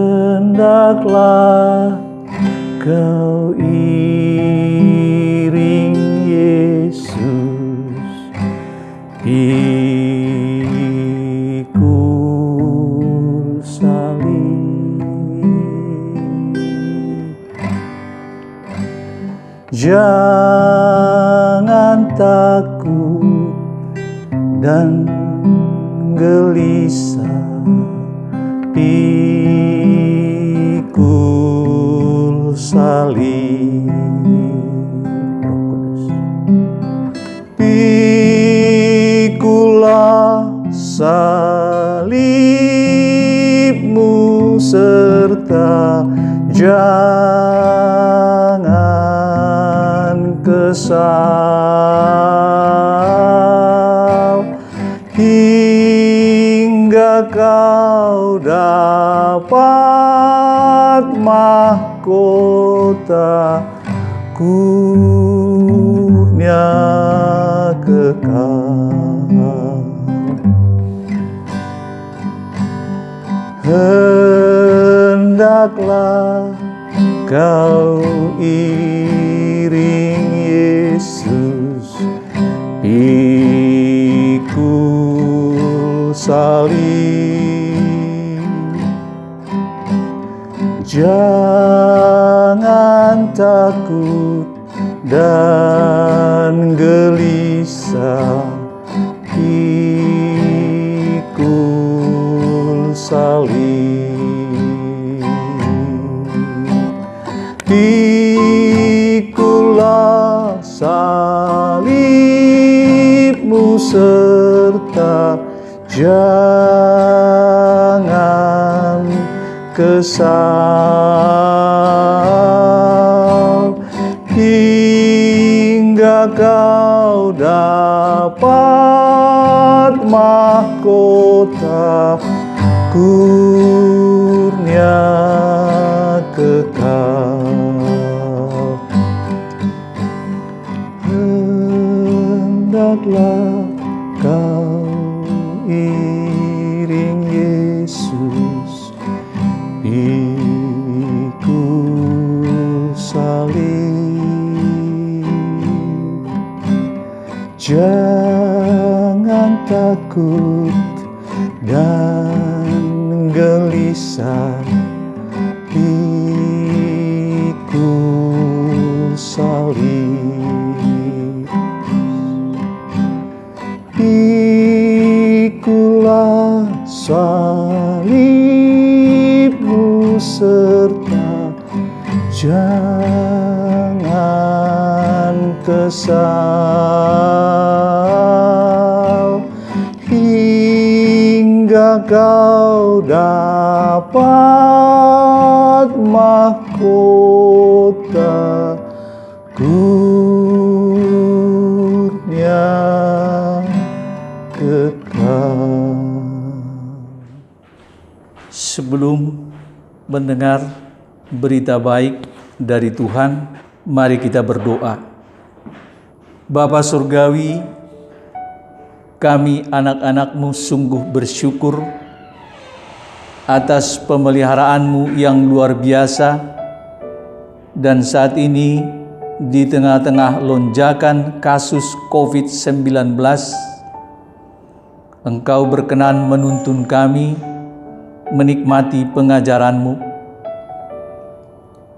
Hendaklah kau iring Yesus pikul salib. Jangan takut dan gelisah, pikul salib. Pikulah salibmu serta jangan kesal, hingga kau dapat mahkota kurnia kekal. Hendaklah kau iring Yesus pikul salib. Jangan takut dan gelisah, pikul salib. Pikulah salibmu serta jangan kesal, hingga kau dapat mahkota kurnia kekal. Hendaklah kau iring Yesus pikul salib. Jangan takut dan gelisah, pikul salib. Pikulah salibmu serta jangan kesal, hingga kau dapat mahkota kurnia kekal. Sebelum mendengar berita baik dari Tuhan, mari kita berdoa. Bapa Surgawi, kami anak-anak-Mu sungguh bersyukur atas pemeliharaanmu yang luar biasa, dan saat ini di tengah-tengah lonjakan kasus COVID-19, Engkau berkenan menuntun kami menikmati pengajaran-Mu.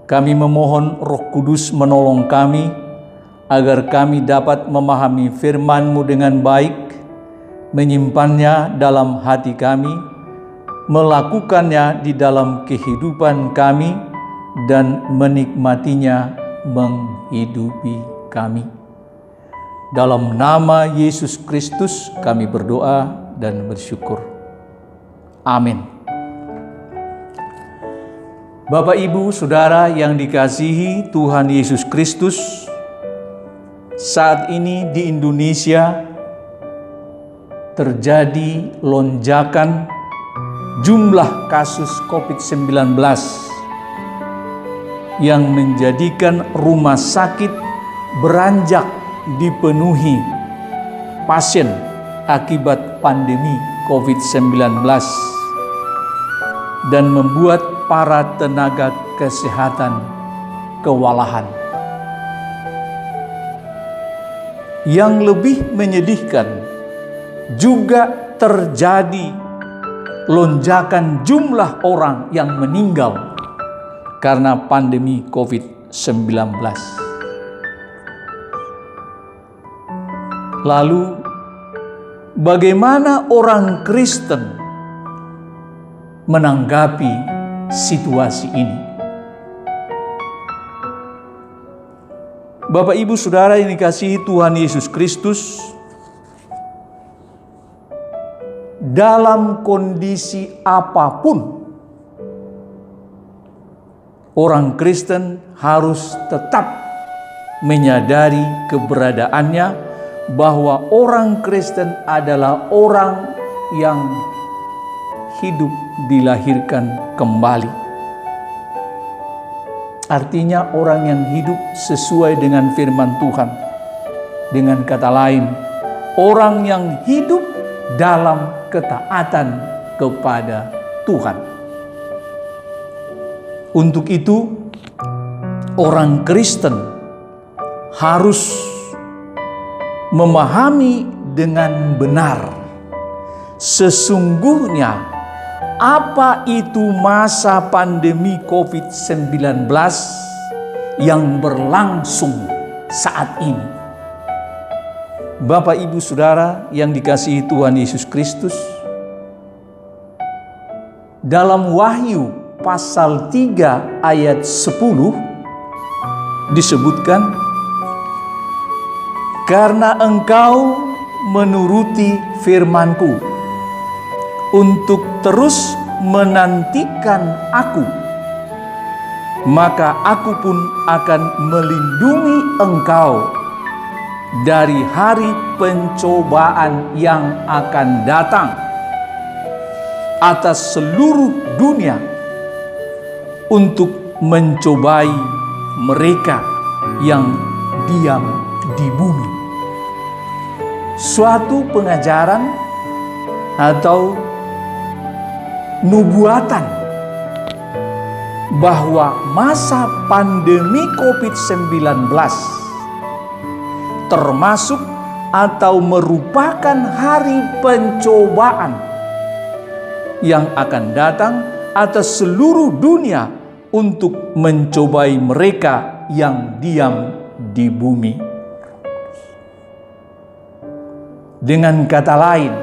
Kami memohon Roh Kudus menolong kami agar kami dapat memahami firman-Mu dengan baik, menyimpannya dalam hati kami, melakukannya di dalam kehidupan kami, dan menikmatinya menghidupi kami. Dalam nama Yesus Kristus kami berdoa dan bersyukur. Amin. Bapak, Ibu, Saudara yang dikasihi Tuhan Yesus Kristus, saat ini di Indonesia terjadi lonjakan jumlah kasus COVID-19 yang menjadikan rumah sakit beranjak dipenuhi pasien akibat pandemi COVID-19. dan membuat para tenaga kesehatan kewalahan. Yang lebih menyedihkan, juga terjadi lonjakan jumlah orang yang meninggal karena pandemi COVID-19. Lalu, bagaimana orang Kristen menanggapi situasi ini? Bapak, Ibu, Saudara yang dikasihi Tuhan Yesus Kristus, dalam kondisi apapun, orang Kristen harus tetap menyadari keberadaannya, bahwa orang Kristen adalah orang yang hidup dilahirkan kembali. Artinya orang yang hidup sesuai dengan firman Tuhan. Dengan kata lain, orang yang hidup dalam ketaatan kepada Tuhan. Untuk itu, orang Kristen harus memahami dengan benar sesungguhnya apa itu masa pandemi COVID-19 yang berlangsung saat ini. Bapak, Ibu, Saudara yang dikasihi Tuhan Yesus Kristus, dalam Wahyu pasal 3 ayat 10 disebutkan, karena engkau menuruti firman-Ku untuk terus menantikan Aku, maka Aku pun akan melindungi engkau dari hari pencobaan yang akan datang atas seluruh dunia untuk mencobai mereka yang diam di bumi. Suatu pengajaran atau nubuatan bahwa masa pandemi COVID-19 termasuk atau merupakan hari pencobaan yang akan datang atas seluruh dunia untuk mencobai mereka yang diam di bumi. Dengan kata lain,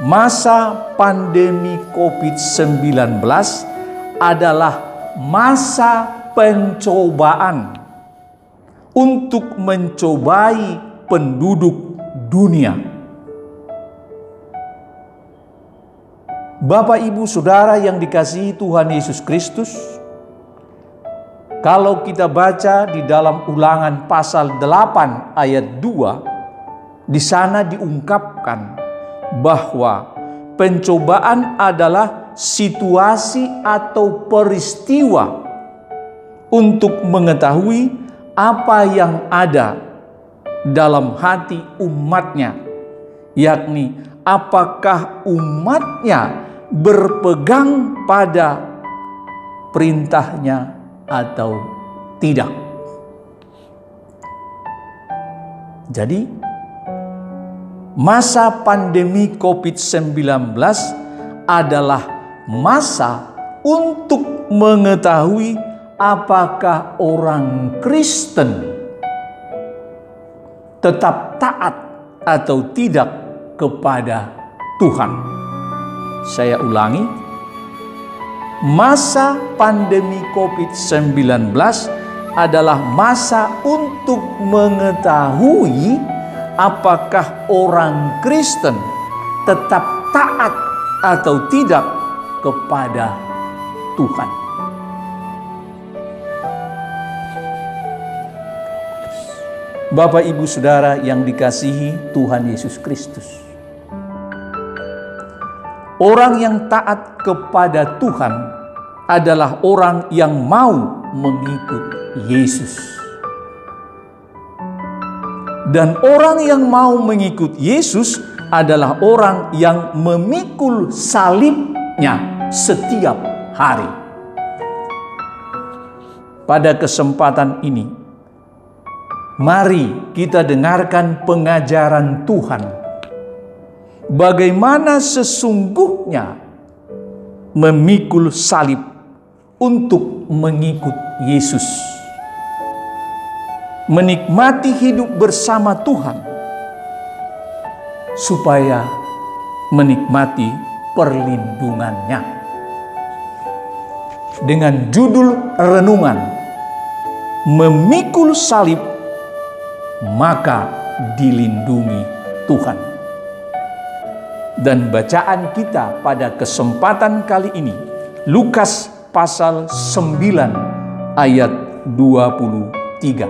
masa pandemi COVID-19 adalah masa pencobaan untuk mencobai penduduk dunia. Bapak, Ibu, Saudara yang dikasihi Tuhan Yesus Kristus, kalau kita baca di dalam Ulangan pasal 8 ayat 2, di sana diungkapkan bahwa pencobaan adalah situasi atau peristiwa untuk mengetahui apa yang ada dalam hati umatnya, yakni apakah umatnya berpegang pada perintahnya atau tidak. Jadi, masa pandemi COVID-19 adalah masa untuk mengetahui apakah orang Kristen tetap taat atau tidak kepada Tuhan. Saya ulangi, masa pandemi COVID-19 adalah masa untuk mengetahui apakah orang Kristen tetap taat atau tidak kepada Tuhan. Bapak, Ibu, Saudara yang dikasihi Tuhan Yesus Kristus, orang yang taat kepada Tuhan adalah orang yang mau mengikut Yesus. Dan orang yang mau mengikut Yesus adalah orang yang memikul salibnya setiap hari. Pada kesempatan ini, mari kita dengarkan pengajaran Tuhan. Bagaimana sesungguhnya memikul salib untuk mengikut Yesus. Menikmati hidup bersama Tuhan supaya menikmati perlindungannya. Dengan judul renungan, memikul salib maka dilindungi Tuhan. Dan bacaan kita pada kesempatan kali ini, Lukas pasal 9 ayat 23.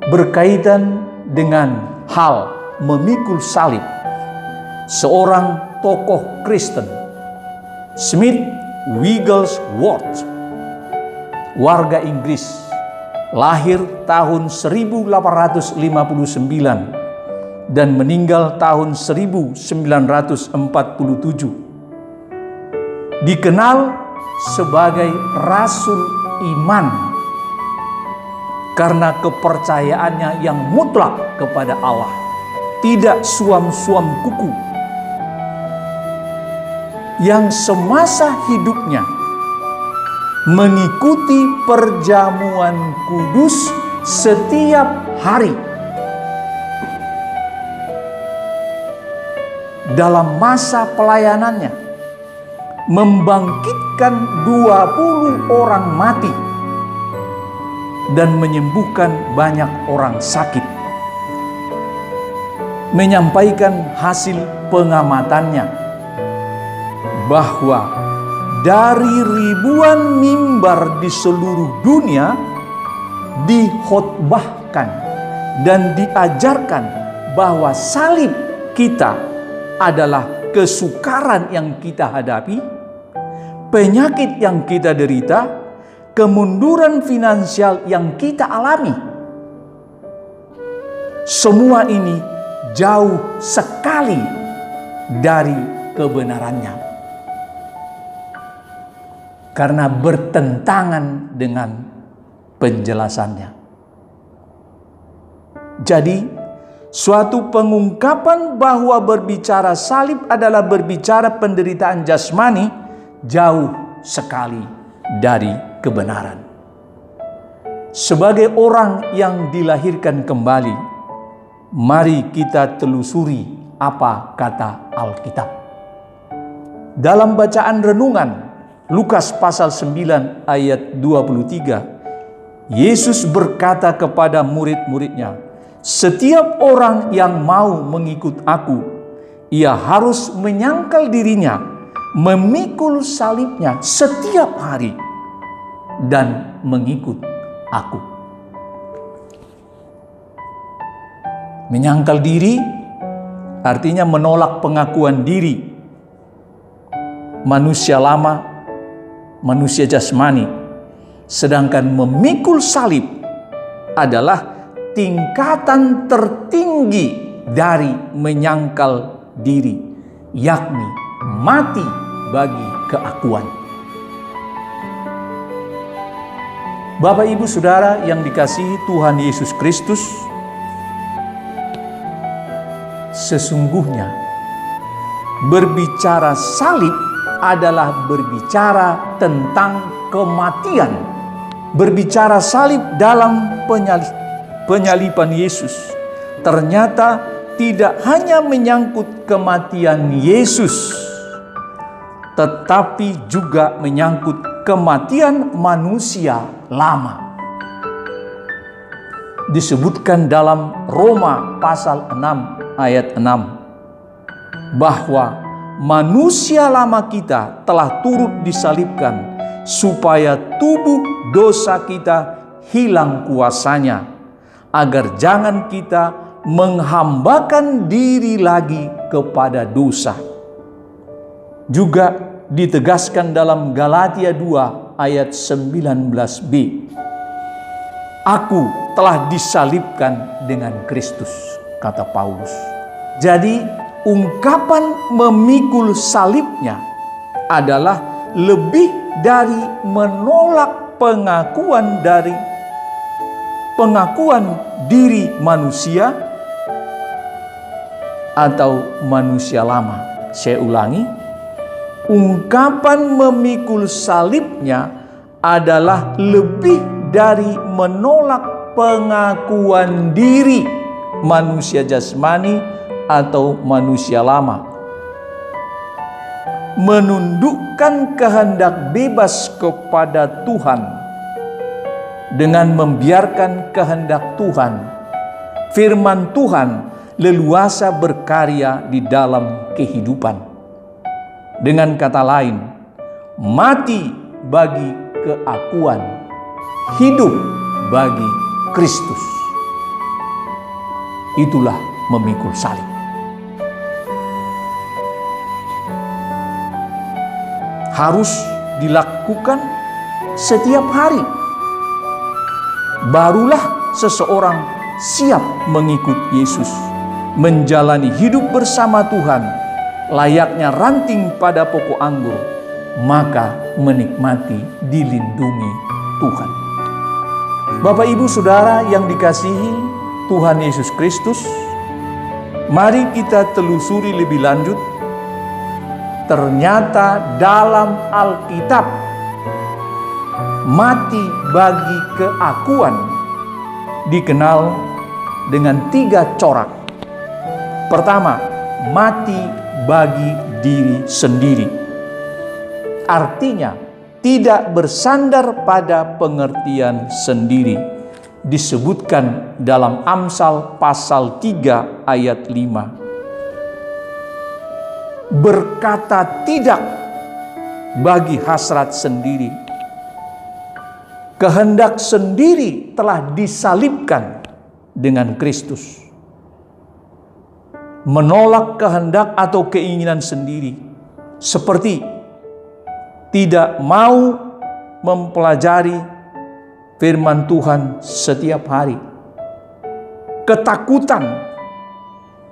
Berkaitan dengan hal memikul salib, seorang tokoh Kristen, Smith Wigglesworth, warga Inggris, lahir tahun 1859 dan meninggal tahun 1947. Dikenal sebagai Rasul Iman karena kepercayaannya yang mutlak kepada Allah, tidak suam-suam kuku, yang semasa hidupnya mengikuti perjamuan kudus setiap hari. Dalam masa pelayanannya, membangkitkan 20 orang mati dan menyembuhkan banyak orang sakit. Menyampaikan hasil pengamatannya bahwa dari ribuan mimbar di seluruh dunia dikhotbahkan dan diajarkan bahwa salib kita adalah kesukaran yang kita hadapi, penyakit yang kita derita, kemunduran finansial yang kita alami. Semua ini jauh sekali dari kebenarannya, karena bertentangan dengan penjelasannya. Jadi, suatu pengungkapan bahwa berbicara salib adalah berbicara penderitaan jasmani jauh sekali dari kebenaran. Sebagai orang yang dilahirkan kembali, mari kita telusuri apa kata Alkitab. Dalam bacaan renungan Lukas pasal 9 ayat 23, Yesus berkata kepada murid-muridnya, "Setiap orang yang mau mengikut aku, ia harus menyangkal dirinya, memikul salibnya setiap hari, dan mengikut aku." Menyangkal diri artinya menolak pengakuan diri manusia lama, manusia jasmani. Sedangkan memikul salib adalah tingkatan tertinggi dari menyangkal diri, yakni mati bagi keakuan. Bapak, Ibu, Saudara yang dikasihi Tuhan Yesus Kristus, sesungguhnya berbicara salib adalah berbicara tentang kematian. Berbicara salib dalam penyaliban Yesus ternyata tidak hanya menyangkut kematian Yesus, tetapi juga menyangkut kematian manusia lama. Disebutkan dalam Roma pasal 6 ayat 6 bahwa manusia lama kita telah turut disalibkan supaya tubuh dosa kita hilang kuasanya, agar jangan kita menghambakan diri lagi kepada dosa. Juga ditegaskan dalam Galatia 2 ayat 19b, "Aku telah disalibkan dengan Kristus," kata Paulus. Jadi ungkapan memikul salibnya adalah lebih dari menolak pengakuan diri manusia atau manusia lama. Saya ulangi, ungkapan memikul salibnya adalah lebih dari menolak pengakuan diri manusia jasmani atau manusia lama. Menundukkan kehendak bebas kepada Tuhan dengan membiarkan kehendak Tuhan, firman Tuhan leluasa berkarya di dalam kehidupan. Dengan kata lain, mati bagi keakuan, hidup bagi Kristus. Itulah memikul salib. Harus dilakukan setiap hari. Barulah seseorang siap mengikut Yesus, menjalani hidup bersama Tuhan, layaknya ranting pada pokok anggur, maka menikmati dilindungi Tuhan. Bapak, Ibu, Saudara yang dikasihi Tuhan Yesus Kristus, mari kita telusuri lebih lanjut. Ternyata dalam Alkitab, mati bagi keakuan dikenal dengan 3 corak. Pertama, mati bagi diri sendiri. Artinya, tidak bersandar pada pengertian sendiri. Disebutkan dalam Amsal pasal 3 ayat 5. Berkata tidak bagi hasrat sendiri. Kehendak sendiri telah disalibkan dengan Kristus. Menolak kehendak atau keinginan sendiri, seperti tidak mau mempelajari firman Tuhan setiap hari, ketakutan,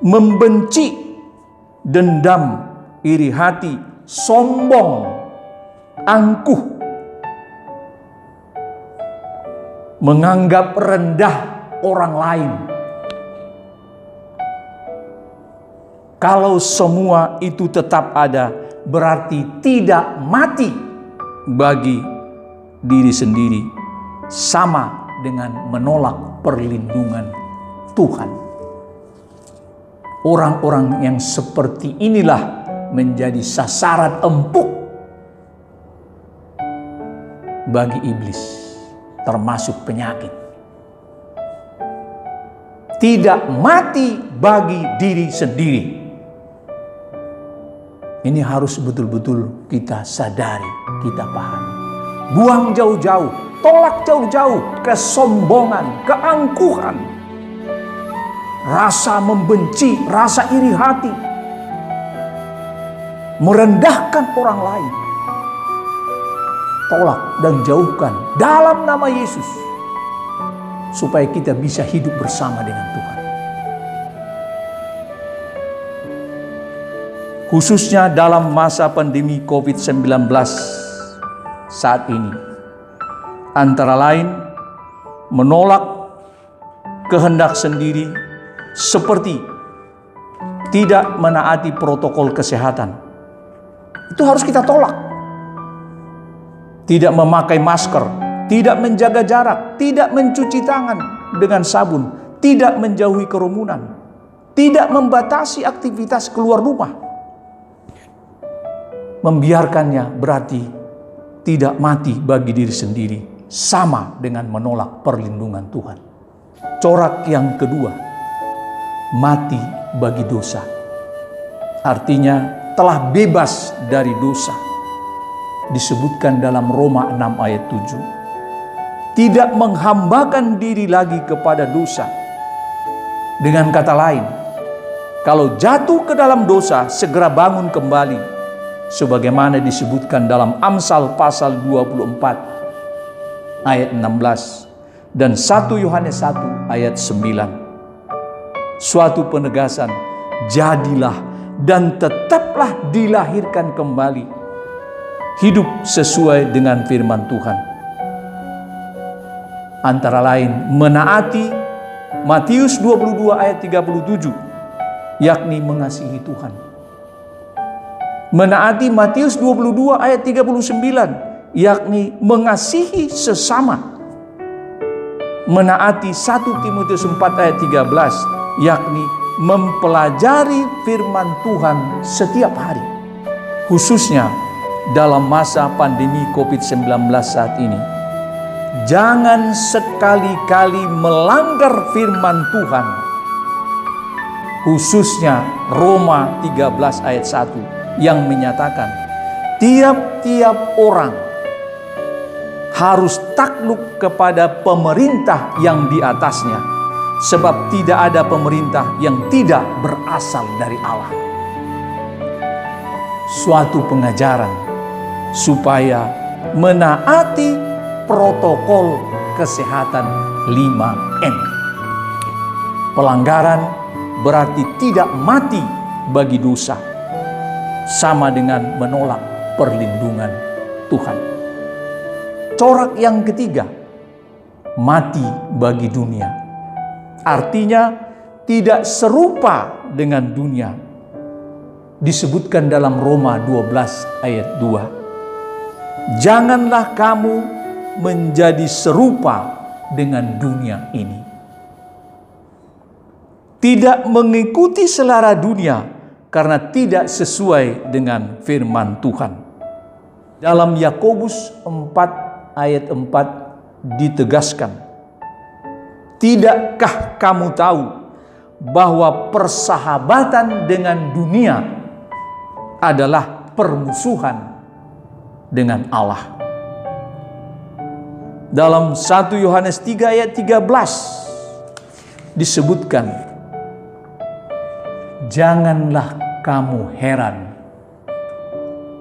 membenci, dendam, iri hati, sombong, angkuh, menganggap rendah orang lain. Kalau semua itu tetap ada, berarti tidak mati bagi diri sendiri, sama dengan menolak perlindungan Tuhan. Orang-orang yang seperti inilah menjadi sasaran empuk bagi iblis, termasuk penyakit. Tidak mati bagi diri sendiri. Ini harus betul-betul kita sadari, kita pahami. Buang jauh-jauh, tolak jauh-jauh kesombongan, keangkuhan, rasa membenci, rasa iri hati, merendahkan orang lain. Tolak dan jauhkan dalam nama Yesus, supaya kita bisa hidup bersama dengan Tuhan. Khususnya dalam masa pandemi COVID-19 saat ini, antara lain menolak kehendak sendiri, seperti tidak menaati protokol kesehatan. Itu harus kita tolak. Tidak memakai masker, tidak menjaga jarak, tidak mencuci tangan dengan sabun, tidak menjauhi kerumunan, tidak membatasi aktivitas keluar rumah. Membiarkannya berarti tidak mati bagi diri sendiri, sama dengan menolak perlindungan Tuhan. Corak yang kedua, mati bagi dosa. Artinya telah bebas dari dosa. Disebutkan dalam Roma 6 ayat 7. Tidak menghambakan diri lagi kepada dosa. Dengan kata lain, kalau jatuh ke dalam dosa, segera bangun kembali. Sebagaimana disebutkan dalam Amsal pasal 24 ayat 16 dan 1 Yohanes 1 ayat 9. Suatu penegasan, jadilah dan tetaplah dilahirkan kembali hidup sesuai dengan firman Tuhan. Antara lain menaati Matius 22 ayat 37, yakni mengasihi Tuhan. Menaati Matius 22 ayat 39, yakni mengasihi sesama. Menaati 1 Timotius 4 ayat 13, yakni mempelajari firman Tuhan setiap hari. Khususnya dalam masa pandemi COVID-19 saat ini, jangan sekali-kali melanggar firman Tuhan. Khususnya Roma 13 ayat 1 yang menyatakan tiap-tiap orang harus takluk kepada pemerintah yang di atasnya, sebab tidak ada pemerintah yang tidak berasal dari Allah. Suatu pengajaran supaya menaati protokol kesehatan 5M. Pelanggaran berarti tidak mati bagi dosa, sama dengan menolak perlindungan Tuhan. Corak yang ketiga, mati bagi dunia. Artinya tidak serupa dengan dunia. Disebutkan dalam Roma 12 ayat 2. Janganlah kamu menjadi serupa dengan dunia ini. Tidak mengikuti selera dunia karena tidak sesuai dengan firman Tuhan. Dalam Yakobus 4 ayat 4 ditegaskan, tidakkah kamu tahu bahwa persahabatan dengan dunia adalah permusuhan dengan Allah? Dalam 1 Yohanes 3 ayat 13 disebutkan, janganlah kamu heran,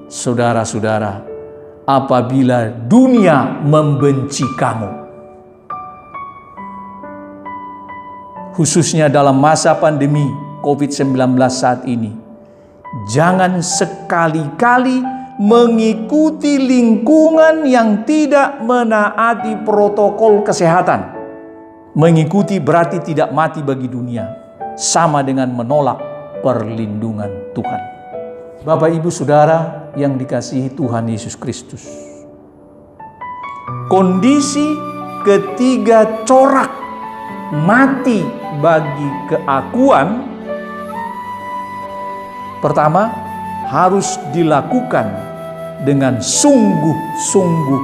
saudara-saudara, apabila dunia membenci kamu. Khususnya dalam masa pandemi COVID-19 saat ini, jangan sekali-kali mengikuti lingkungan yang tidak menaati protokol kesehatan. Mengikuti berarti tidak mati bagi dunia, sama dengan menolak perlindungan Tuhan. Bapak, Ibu, Saudara yang dikasihi Tuhan Yesus Kristus, kondisi ketiga corak mati bagi keakuan, pertama, harus dilakukan dengan sungguh-sungguh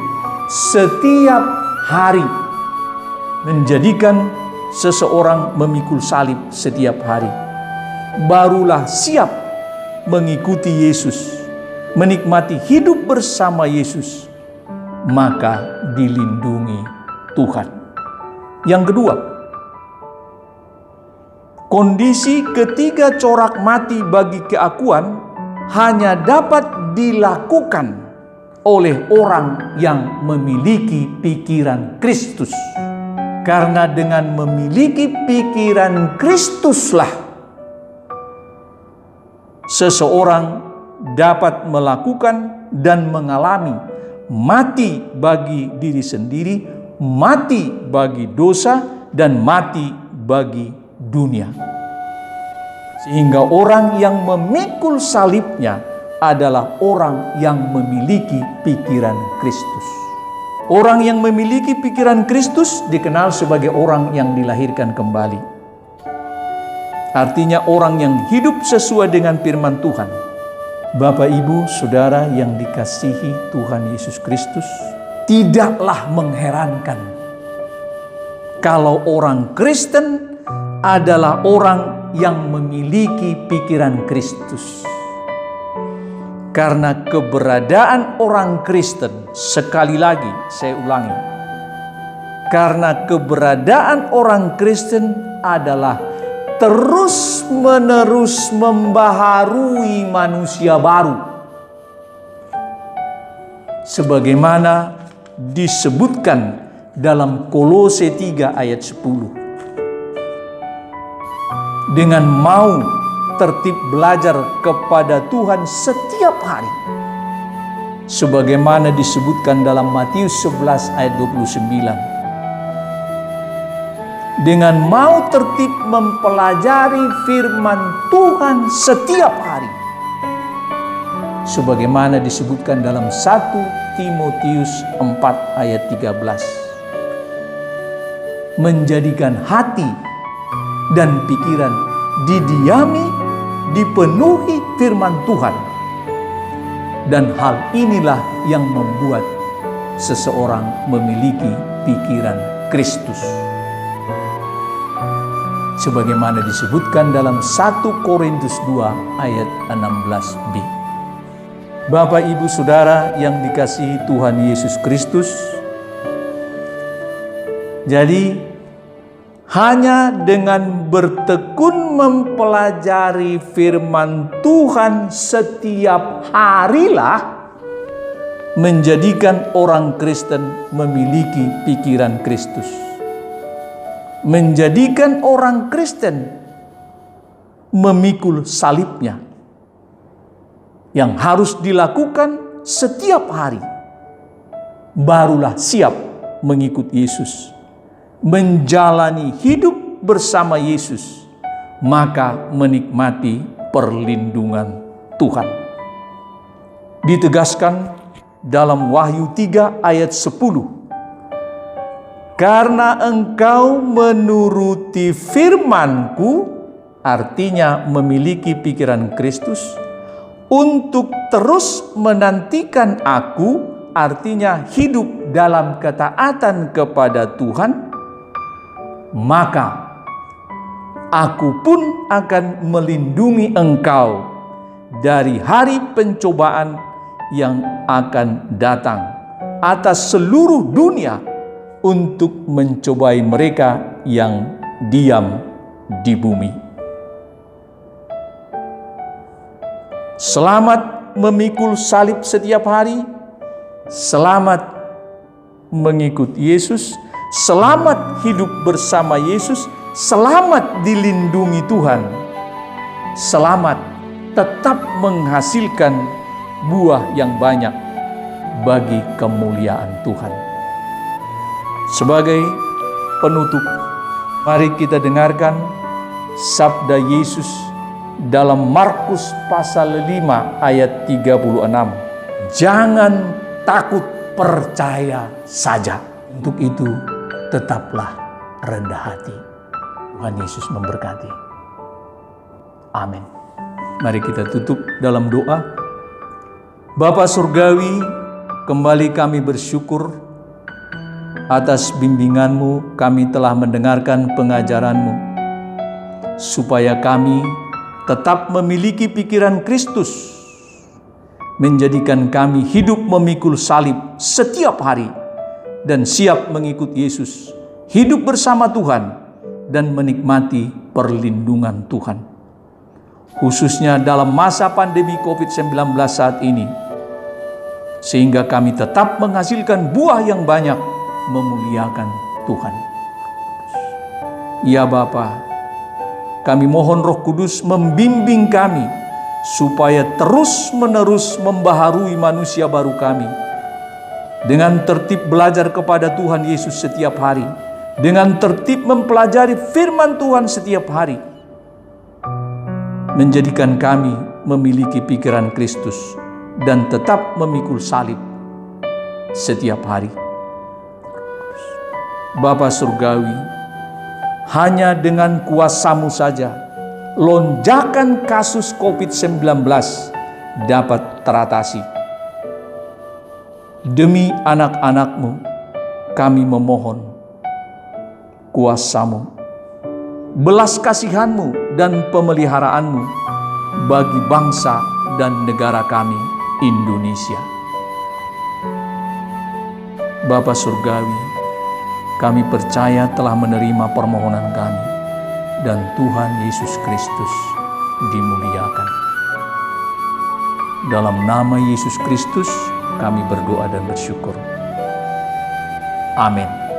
setiap hari. Menjadikan seseorang memikul salib setiap hari, barulah siap mengikuti Yesus, menikmati hidup bersama Yesus, maka dilindungi Tuhan. Yang kedua, kondisi ketiga corak mati bagi keakuan hanya dapat dilakukan oleh orang yang memiliki pikiran Kristus. Karena dengan memiliki pikiran Kristuslah seseorang dapat melakukan dan mengalami mati bagi diri sendiri, mati bagi dosa, dan mati bagi dunia. Sehingga orang yang memikul salibnya adalah orang yang memiliki pikiran Kristus. Orang yang memiliki pikiran Kristus dikenal sebagai orang yang dilahirkan kembali. Artinya orang yang hidup sesuai dengan firman Tuhan. Bapak, Ibu, Saudara yang dikasihi Tuhan Yesus Kristus, tidaklah mengherankan kalau orang Kristen adalah orang yang memiliki pikiran Kristus. Karena keberadaan orang Kristen, sekali lagi saya ulangi, karena keberadaan orang Kristen adalah terus-menerus membaharui manusia baru. Sebagaimana disebutkan dalam Kolose 3 ayat 10. Dengan mau tertib belajar kepada Tuhan setiap hari, sebagaimana disebutkan dalam Matius 11 ayat 29. Dengan mau tertib mempelajari firman Tuhan setiap hari, sebagaimana disebutkan dalam 1 Timotius 4 ayat 13. Menjadikan hati dan pikiran didiami, dipenuhi firman Tuhan. Dan hal inilah yang membuat seseorang memiliki pikiran Kristus. Sebagaimana disebutkan dalam 1 Korintus 2 ayat 16b. Bapak, Ibu, Saudara yang dikasihi Tuhan Yesus Kristus, jadi hanya dengan bertekun mempelajari firman Tuhan setiap harilah menjadikan orang Kristen memiliki pikiran Kristus. Menjadikan orang Kristen memikul salibnya yang harus dilakukan setiap hari, barulah siap mengikut Yesus, menjalani hidup bersama Yesus, maka menikmati perlindungan Tuhan. Ditegaskan dalam Wahyu 3 ayat 10. Karena engkau menuruti firman-Ku, artinya memiliki pikiran Kristus, untuk terus menantikan Aku, artinya hidup dalam ketaatan kepada Tuhan, maka Aku pun akan melindungi engkau dari hari pencobaan yang akan datang atas seluruh dunia, untuk mencobai mereka yang diam di bumi. Selamat memikul salib setiap hari, selamat mengikut Yesus, selamat hidup bersama Yesus, selamat dilindungi Tuhan, selamat tetap menghasilkan buah yang banyak bagi kemuliaan Tuhan. Sebagai penutup, mari kita dengarkan sabda Yesus dalam Markus pasal 5 ayat 36. Jangan takut, percaya saja. Untuk itu tetaplah rendah hati. Tuhan Yesus memberkati. Amin. Mari kita tutup dalam doa. Bapa Surgawi, kembali kami bersyukur atas bimbingan-Mu. Kami telah mendengarkan pengajaran-Mu, supaya kami tetap memiliki pikiran Kristus, menjadikan kami hidup memikul salib setiap hari, dan siap mengikut Yesus, hidup bersama Tuhan, dan menikmati perlindungan Tuhan. Khususnya dalam masa pandemi COVID-19 saat ini, sehingga kami tetap menghasilkan buah yang banyak, memuliakan Tuhan. Ya Bapa, kami mohon Roh Kudus membimbing kami, supaya terus-menerus membaharui manusia baru kami, dengan tertib belajar kepada Tuhan Yesus setiap hari, dengan tertib mempelajari firman Tuhan setiap hari, menjadikan kami memiliki pikiran Kristus, dan tetap memikul salib setiap hari. Bapa Surgawi, hanya dengan kuasa-Mu saja lonjakan kasus COVID-19 dapat teratasi. Demi anak-anak-Mu, kami memohon kuasa-Mu, belas kasihan-Mu dan pemeliharaan-Mu bagi bangsa dan negara kami, Indonesia. Bapa Surgawi, kami percaya telah menerima permohonan kami, dan Tuhan Yesus Kristus dimuliakan. Dalam nama Yesus Kristus kami berdoa dan bersyukur. Amin.